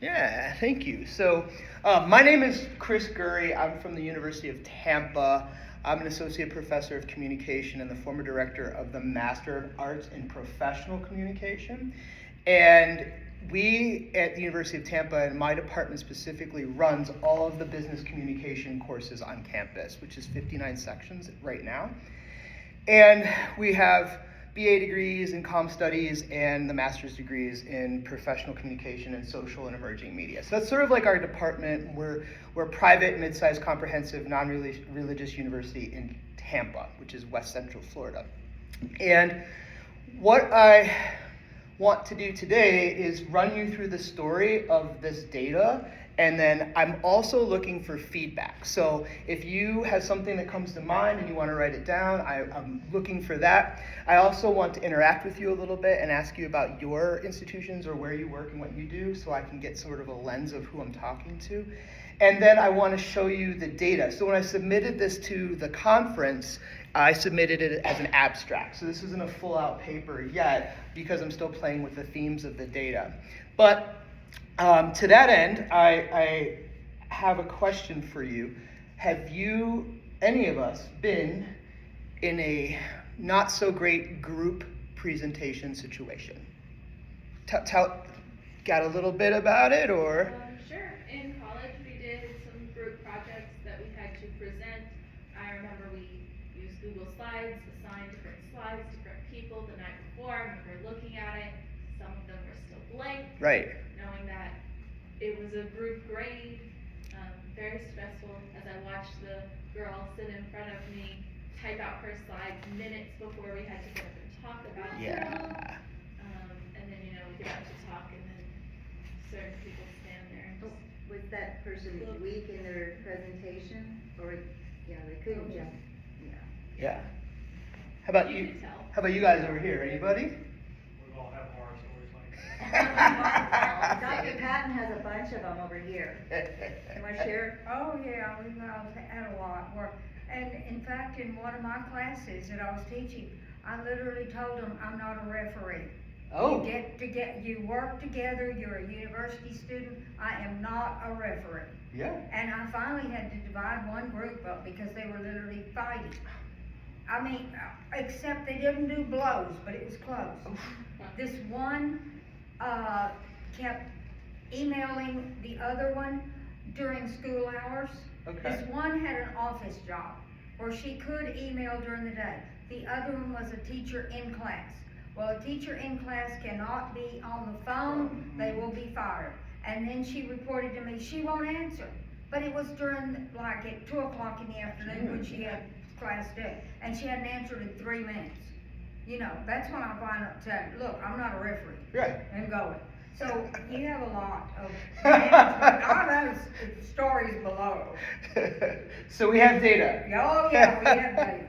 Yeah, thank you. So, my name is Chris Gurry. I'm from the University of Tampa. I'm an associate professor of communication and the former director of the Master of Arts in Professional Communication. And we at the University of Tampa, and my department specifically, runs all of the business communication courses on campus, which is 59 sections right now. And we have BA degrees in comm studies and the master's degrees in professional communication and social and emerging media. So that's sort of like our department. We're a private, mid-sized, comprehensive, non-religious university in Tampa, which is West Central Florida. And what I want to do today is run you through the story of this data, and then I'm also looking for feedback. So if you have something that comes to mind and you want to write it down, I'm looking for that. I also want to interact with you a little bit and ask you about your institutions or where you work and what you do, so I can get sort of a lens of who I'm talking to. And then I want to show you the data. So when I submitted this to the conference, I submitted it as an abstract. So this isn't a full-out paper yet because I'm still playing with the themes of the data. But to that end, I have a question for you. Have you, any of us, been in a not so great group presentation situation? Got a little bit about it, or? Sure. In college, we did some group projects that we had to present. I remember we used Google Slides, assigned different slides, different people the night before. I remember looking at it. Some of them were still blank. Right. Knowing that it was a group grade, very stressful as I watched the girl sit in front of me, type out her slides minutes before we had to get up and talk about them. Yeah. And then, we get up to talk and then certain people stand there and just. Was that person weak in their presentation, or, they couldn't just, Yeah. How about You you? can tell. How about you guys over here? Anybody? We all have horror stories like that. Dr. Patton has a bunch of them over here. You want to share? Oh, yeah, we've had a lot more. And in fact, in one of my classes that I was teaching, I literally told them I'm not a referee. Oh. You work together, you're a university student, I am not a referee. Yeah. And I finally had to divide one group up because they were literally fighting. I mean, except they didn't do blows, but it was close. This one kept emailing the other one during school hours. Okay. This one had an office job where she could email during the day. The other one was a teacher in class. Well, a teacher in class cannot be on the phone, they will be fired. And then she reported to me, she won't answer. But it was during, like, at 2 o'clock in the afternoon when she had class day, and she hadn't answered in 3 minutes. That's when I find out, look, I'm not a referee. Right. And going. So you have a lot of management. I have stories below. So we have data. Oh, yeah, we have data.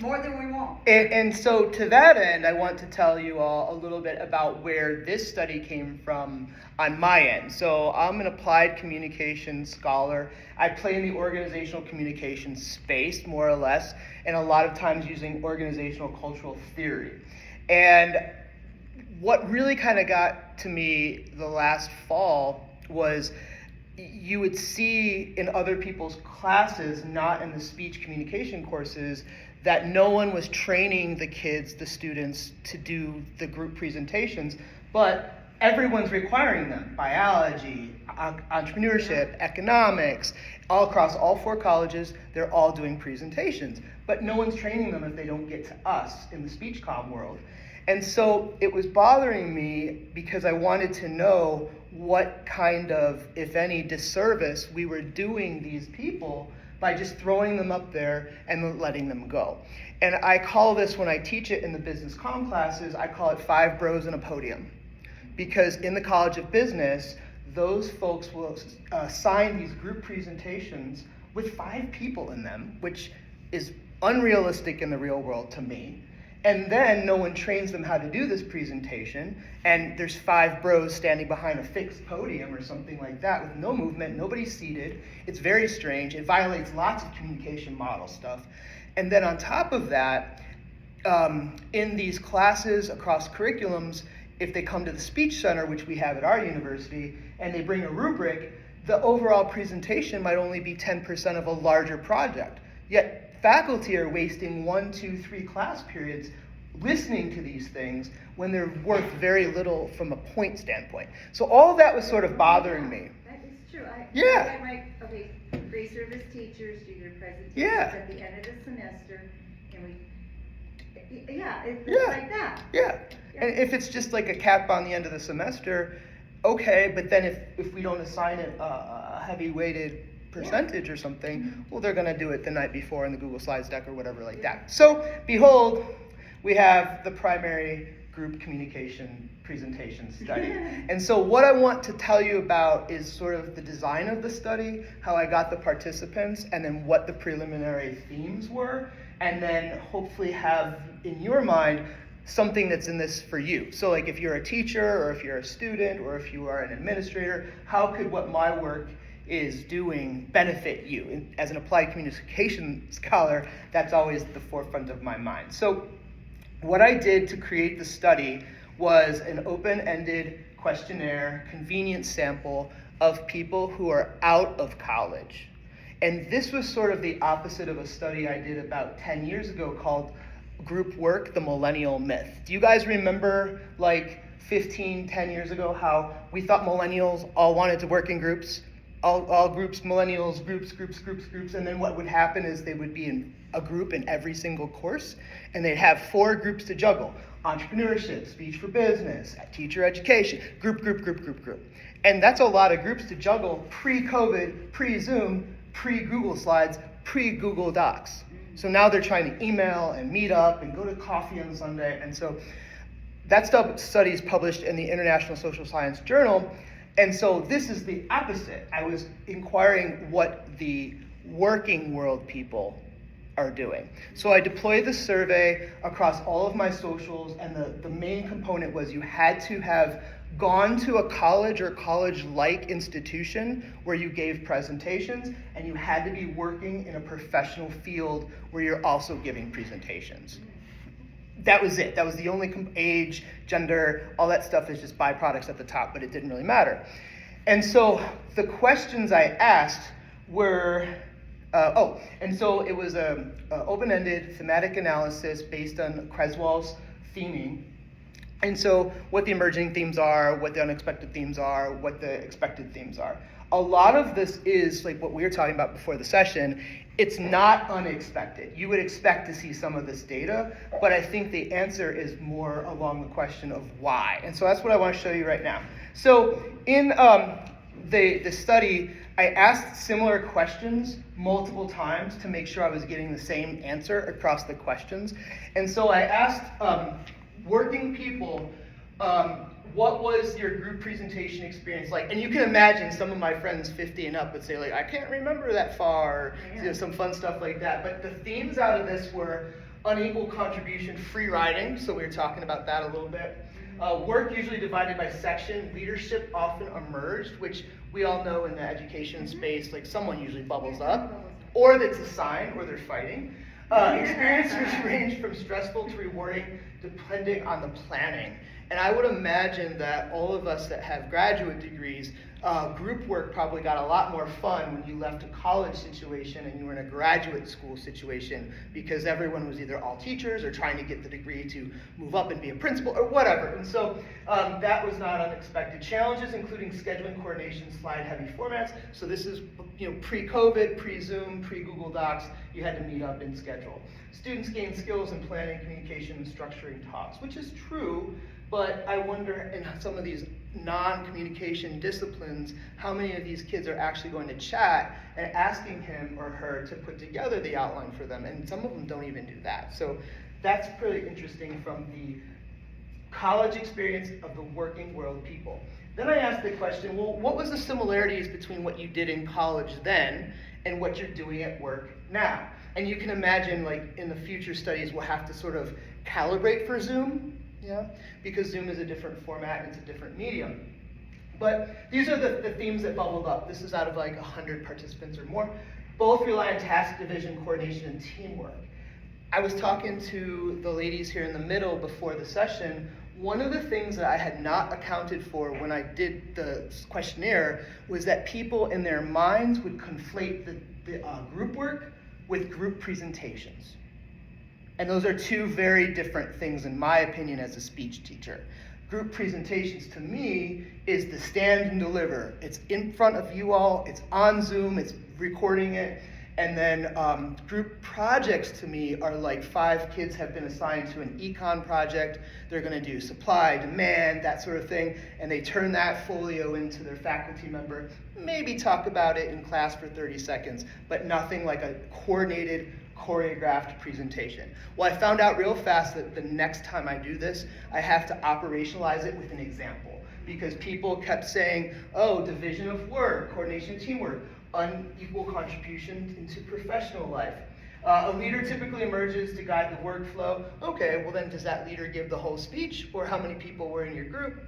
More than we want. And so to that end, I want to tell you all a little bit about where this study came from on my end. So I'm an applied communication scholar. I play in the organizational communication space, more or less, and a lot of times using organizational cultural theory. And what really kind of got to me the last fall was you would see in other people's classes, not in the speech communication courses, that no one was training the kids, the students, to do the group presentations, but everyone's requiring them. Biology, entrepreneurship, economics, all across all 4 colleges, they're all doing presentations. But no one's training them if they don't get to us in the speech comm world. And so it was bothering me because I wanted to know what kind of, if any, disservice we were doing these people by just throwing them up there and letting them go. And I call this, when I teach it in the business comm classes, I call it 5 bros and a podium. Because in the College of Business, those folks will assign these group presentations with 5 people in them, which is unrealistic in the real world to me. And then no one trains them how to do this presentation, and there's 5 bros standing behind a fixed podium or something like that with no movement, nobody's seated. It's very strange. It violates lots of communication model stuff. And then on top of that, in these classes across curriculums, if they come to the speech center, which we have at our university, and they bring a rubric, the overall presentation might only be 10% of a larger project. Yet faculty are wasting 1, 2, 3 class periods listening to these things when they're worth very little from a point standpoint. So all of that was sort of bothering me. That is true. Yeah. Okay, free service teachers do their presentations Yeah. at the end of the semester, and it's Yeah. like that. Yeah. And if it's just like a cap on the end of the semester, okay, but then if we don't assign it a heavy weighted percentage or something, well, they're going to do it the night before in the Google Slides deck or whatever like that. So, behold, we have the primary group communication presentation study. And so what I want to tell you about is sort of the design of the study, how I got the participants, and then what the preliminary themes were, and then hopefully have in your mind something that's in this for you. So like if you're a teacher or if you're a student or if you are an administrator, how could what my work is doing benefit you? And as an applied communication scholar, that's always at the forefront of my mind. So what I did to create the study was an open-ended questionnaire, convenient sample of people who are out of college. And this was sort of the opposite of a study I did about 10 years ago called Group Work, the Millennial Myth. Do you guys remember like 10 years ago how we thought millennials all wanted to work in groups? All groups, millennials, groups, and then what would happen is they would be in a group in every single course, and they'd have 4 groups to juggle. Entrepreneurship, speech for business, teacher education, group. And that's a lot of groups to juggle pre-COVID, pre-Zoom, pre-Google Slides, pre-Google Docs. So now they're trying to email and meet up and go to coffee on Sunday. And so that study is published in the International Social Science Journal. And so this is the opposite. I was inquiring what the working world people are doing. So I deployed the survey across all of my socials, and the main component was you had to have gone to a college or college-like institution where you gave presentations, and you had to be working in a professional field where you're also giving presentations. That was it. That was the only age, gender, all that stuff is just byproducts at the top, but it didn't really matter. And so the questions I asked were, and so it was a open-ended thematic analysis based on Creswell's theming. And so what the emerging themes are, what the unexpected themes are, what the expected themes are. A lot of this is like what we were talking about before the session. It's not unexpected. You would expect to see some of this data, but I think the answer is more along the question of why. And so that's what I want to show you right now. So in the study, I asked similar questions multiple times to make sure I was getting the same answer across the questions. And so I asked working people, what was your group presentation experience like? And you can imagine some of my friends 50 and up would say like, I can't remember that far, or some fun stuff like that. But the themes out of this were unequal contribution, free riding, so we were talking about that a little bit. Work usually divided by section, leadership often emerged, which we all know in the education space, like someone usually bubbles up, or that's assigned, or they're fighting. Experiences range from stressful to rewarding depending on the planning. And I would imagine that all of us that have graduate degrees, group work probably got a lot more fun when you left a college situation and you were in a graduate school situation because everyone was either all teachers or trying to get the degree to move up and be a principal or whatever. And so that was not unexpected. Challenges including scheduling, coordination, slide-heavy formats. So this is pre-COVID, pre-Zoom, pre-Google Docs. You had to meet up and schedule. Students gain skills in planning, communication, and structuring talks, which is true. But I wonder in some of these non-communication disciplines, how many of these kids are actually going to chat and asking him or her to put together the outline for them, and some of them don't even do that. So that's pretty interesting from the college experience of the working world people. Then I asked the question, well, what was the similarities between what you did in college then and what you're doing at work now? And you can imagine, like, in the future studies, we'll have to sort of calibrate for Zoom, because Zoom is a different format, it's a different medium. But these are the themes that bubbled up. This is out of like 100 participants or more. Both rely on task division, coordination, and teamwork. I was talking to the ladies here in the middle before the session. one of the things that I had not accounted for when I did the questionnaire was that people in their minds would conflate the group work with group presentations. And those are two very different things, in my opinion, as a speech teacher. Group presentations to me is the stand and deliver. It's in front of you all, it's on Zoom, it's recording it. And then group projects to me are like 5 kids have been assigned to an econ project. They're going to do supply, demand, that sort of thing. And they turn that folio into their faculty member, maybe talk about it in class for 30 seconds, but nothing like a coordinated, choreographed presentation. Well, I found out real fast that the next time I do this, I have to operationalize it with an example. Because people kept saying, oh, division of work, coordination of teamwork, unequal contribution into professional life. A leader typically emerges to guide the workflow. Okay, well then does that leader give the whole speech, or how many people were in your group?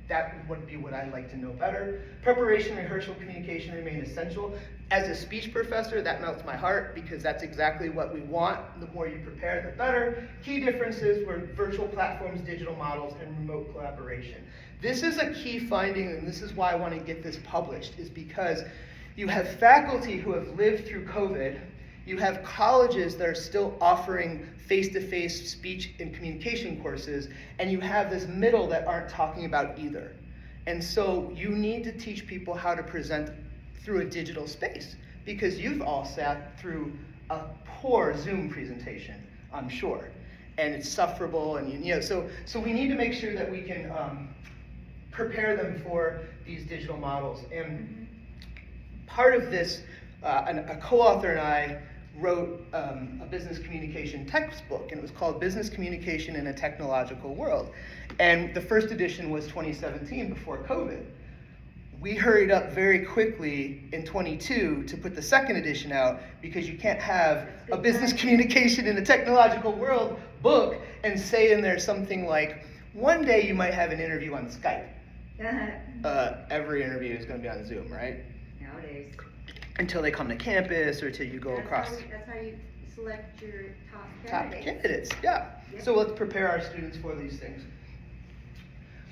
That would be what I'd like to know better. Preparation, rehearsal, communication remain essential. As a speech professor, that melts my heart because that's exactly what we want. The more you prepare, the better. Key differences were virtual platforms, digital models, and remote collaboration. This is a key finding, and this is why I want to get this published, is because you have faculty who have lived through COVID. You have colleges that are still offering face-to-face speech and communication courses, and you have this middle that aren't talking about either. And so you need to teach people how to present through a digital space, because you've all sat through a poor Zoom presentation, I'm sure, and it's sufferable, and so we need to make sure that we can prepare them for these digital models. And part of this, a co-author and I wrote a business communication textbook, and it was called Business Communication in a Technological World. And the first edition was 2017, before COVID. We hurried up very quickly in 22 to put the second edition out, because you can't have a business communication in a technological world book and say in there something like, one day you might have an interview on Skype. Every interview is going to be on Zoom, right? Nowadays. Until they come to campus or till you go across. That's how you select your Top candidates, yeah. Yep. So let's prepare our students for these things.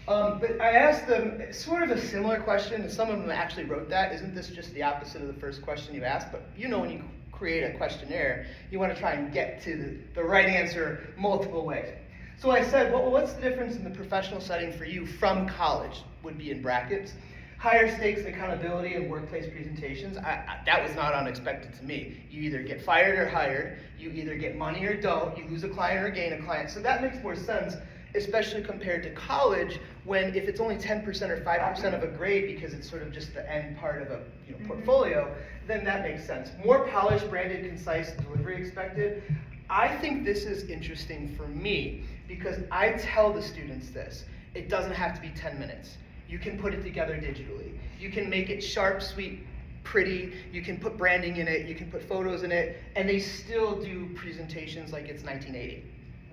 But I asked them sort of a similar question, and some of them actually wrote that. Isn't this just the opposite of the first question you asked? But when you create a questionnaire, you want to try and get to the right answer multiple ways. So I said, well, what's the difference in the professional setting for you from college? Would be in brackets. Higher stakes accountability and workplace presentations. That was not unexpected to me. You either get fired or hired. You either get money or don't. You lose a client or gain a client. So that makes more sense, especially compared to college, when if it's only 10% or 5% of a grade because it's sort of just the end part of a portfolio, then that makes sense. More polished, branded, concise delivery expected. I think this is interesting for me because I tell the students this. It doesn't have to be 10 minutes. You can put it together digitally. You can make it sharp, sweet, pretty. You can put branding in it. You can put photos in it. And they still do presentations like it's 1980.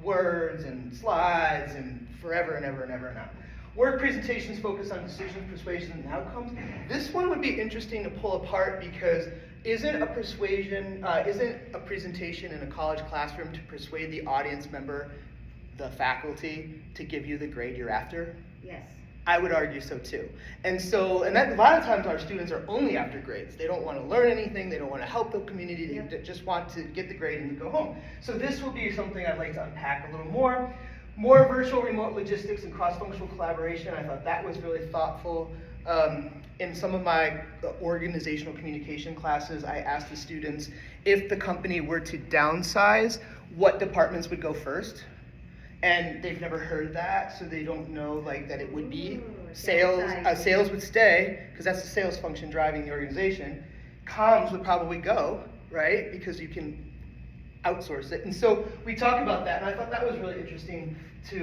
Words and slides and forever and ever and ever and ever. Work presentations focus on decisions, persuasion, and outcomes. This one would be interesting to pull apart because isn't a presentation in a college classroom to persuade the audience member, the faculty, to give you the grade you're after? Yes. I would argue so too. And that a lot of times our students are only after grades. They don't want to learn anything. They don't want to help the community. Yep. They just want to get the grade and go home. So this will be something I'd like to unpack a little more. More virtual remote logistics and cross-functional collaboration. I thought that was really thoughtful. In some of my organizational communication classes, I asked the students if the company were to downsize, what departments would go first? And they've never heard that, so they don't know that it would be sales. Sales would stay, because that's the sales function driving the organization. Comms would probably go, right? Because you can outsource it. And so we talked about that, and I thought that was really interesting to,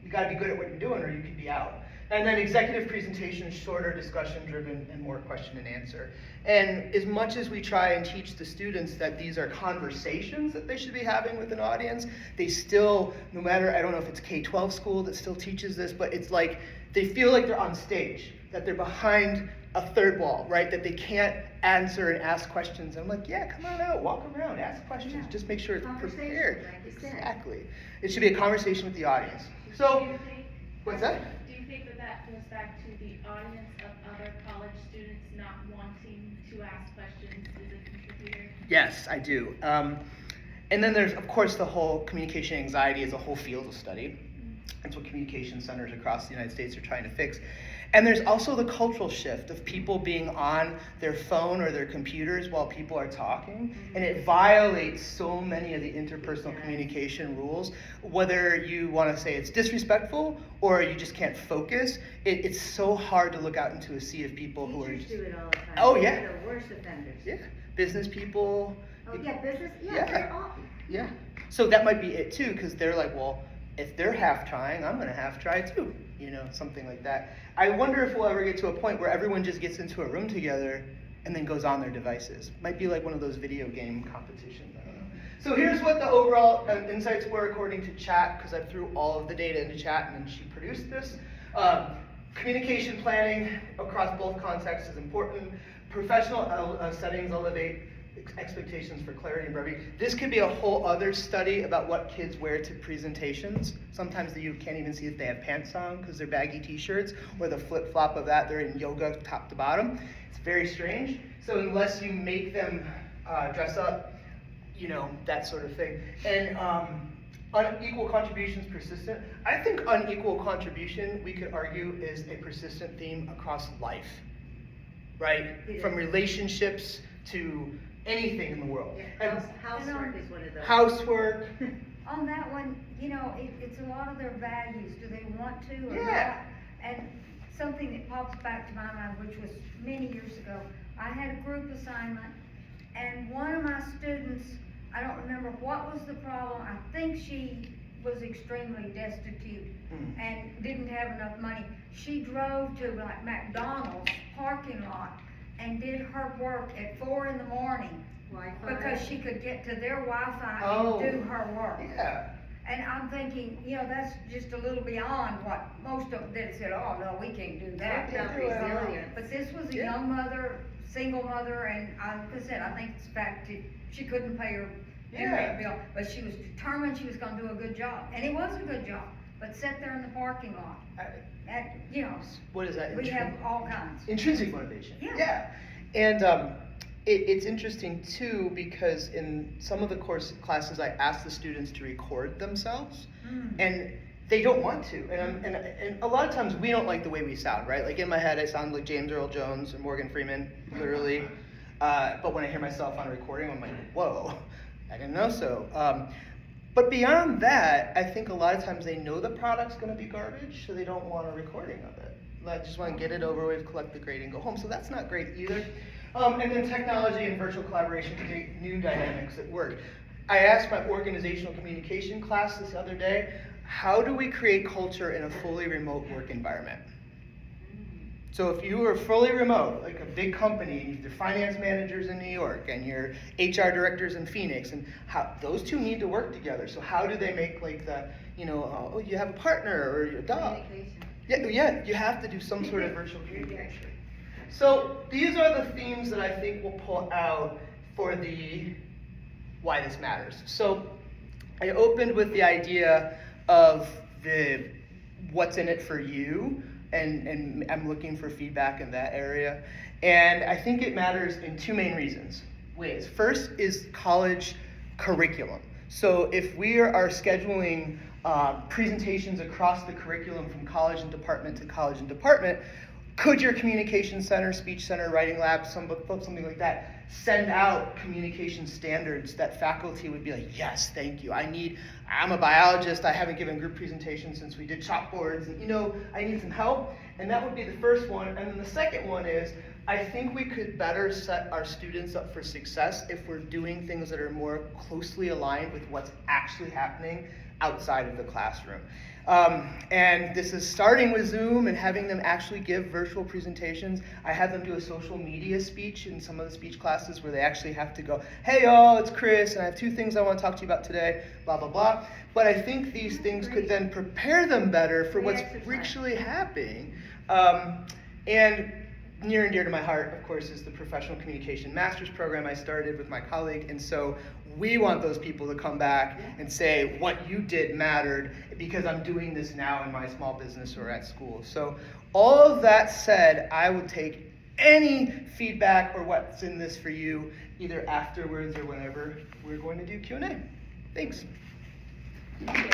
you gotta be good at what you're doing or you could be out. And then executive presentations, shorter, discussion driven, and more question and answer. And as much as we try and teach the students that these are conversations that they should be having with an audience, they still, no matter, I don't know if it's K-12 school that still teaches this, but it's like, they feel like they're on stage, that they're behind a third wall, right? That they can't answer and ask questions. I'm like, yeah, come on out, walk around, ask questions, just make sure it's prepared. Like you said. Exactly. It should be a conversation with the audience. So, What's that? Do you think that that goes back to the audience of other college students not wanting to ask questions as a contributor? Yes, I do. And then there's, of course, the whole communication anxiety is a whole field of study. That's what communication centers across the United States are trying to fix. And there's also the cultural shift of people being on their phone or their computers while people are talking. And it violates so many of the interpersonal communication rules. Whether you want to say it's disrespectful or you just can't focus, it's so hard to look out into a sea of people who are Teachers just... do it all the time. Oh, They're yeah. the worst offenders. Yeah, business people. Oh, yeah, business, Yeah. yeah, they're all, Yeah. So that might be it too, because they're like, well, if they're half trying, I'm gonna half try too. Something like that. I wonder if we'll ever get to a point where everyone just gets into a room together and then goes on their devices. Might be like one of those video game competitions. I don't know. So here's what the overall insights were according to chat, because I threw all of the data into chat and then she produced this. Communication planning across both contexts is important. Professional settings elevate expectations for clarity and brevity. This could be a whole other study about what kids wear to presentations. Sometimes you can't even see if they have pants on because they're baggy t-shirts, or the flip-flop of that, they're in yoga top to bottom. It's very strange. So unless you make them dress up, that sort of thing. And unequal contributions persistent. I think unequal contribution, we could argue, is a persistent theme across life, right? From relationships to anything in the world. yeah, housework is one of those. Housework. On that one, it's a lot of their values. Do they want to or Yeah. not? And something that pops back to my mind, which was many years ago, I had a group assignment, and one of my students, I don't remember what was the problem. I think she was extremely destitute and didn't have enough money. She drove to like McDonald's parking lot and did her work at 4 in the morning Wi-Fi. because she could get to their Wi-Fi Oh. and do her work. Yeah. And I'm thinking, that's just a little beyond what most of them that said, oh, no, we can't do that. Talk about resilience. But this was a Yeah. young mother, single mother, and like I said, I think it's the fact that she couldn't pay her internet bill, but she was determined she was gonna do a good job. And it was a good job, but sat there in the parking lot. And, What is that? we have all kinds. Intrinsic motivation. Yeah. And it's interesting too, because in some of the classes I asked the students to record themselves, and they don't want to. And a lot of times we don't like the way we sound, right? Like in my head I sound like James Earl Jones or Morgan Freeman, literally. But when I hear myself on a recording, I'm like, whoa, I didn't know so. But beyond that, I think a lot of times they know the product's going to be garbage, so they don't want a recording of it. They just want to get it over with, collect the grade, and go home. So that's not great either. And then technology and virtual collaboration create new dynamics at work. I asked my organizational communication class this other day, how do we create culture in a fully remote work environment? So if you were fully remote, like a big company, your finance managers in New York and your HR directors in Phoenix, and how those two need to work together. So how do they make like the, you have a partner or a dog? Communication. Yeah, you have to do some sort of virtual communication. So these are the themes that I think we'll pull out for the why this matters. So I opened with the idea of the what's in it for you. And I'm looking for feedback in that area. And I think it matters in two main ways. First is college curriculum. So if we are scheduling presentations across the curriculum from college and department to college and department, could your communication center, speech center, writing lab, something like that, send out communication standards that faculty would be like, yes, thank you. I'm a biologist, I haven't given group presentations since we did chalkboards, and I need some help. And that would be the first one. And then the second one is, I think we could better set our students up for success if we're doing things that are more closely aligned with what's actually happening outside of the classroom. And this is starting with Zoom and having them actually give virtual presentations. I had them do a social media speech in some of the speech classes where they actually have to go, hey y'all, it's Chris, and I have 2 things I want to talk to you about today, blah, blah, blah. But I think these things could then prepare them better for what's actually happening. And near and dear to my heart, of course, is the Professional Communication Master's Program I started with my colleague. And so we want those people to come back and say, what you did mattered because I'm doing this now in my small business or at school. So all of that said, I will take any feedback or what's in this for you, either afterwards or whenever we're going to do Q&A. Thanks. Thank you.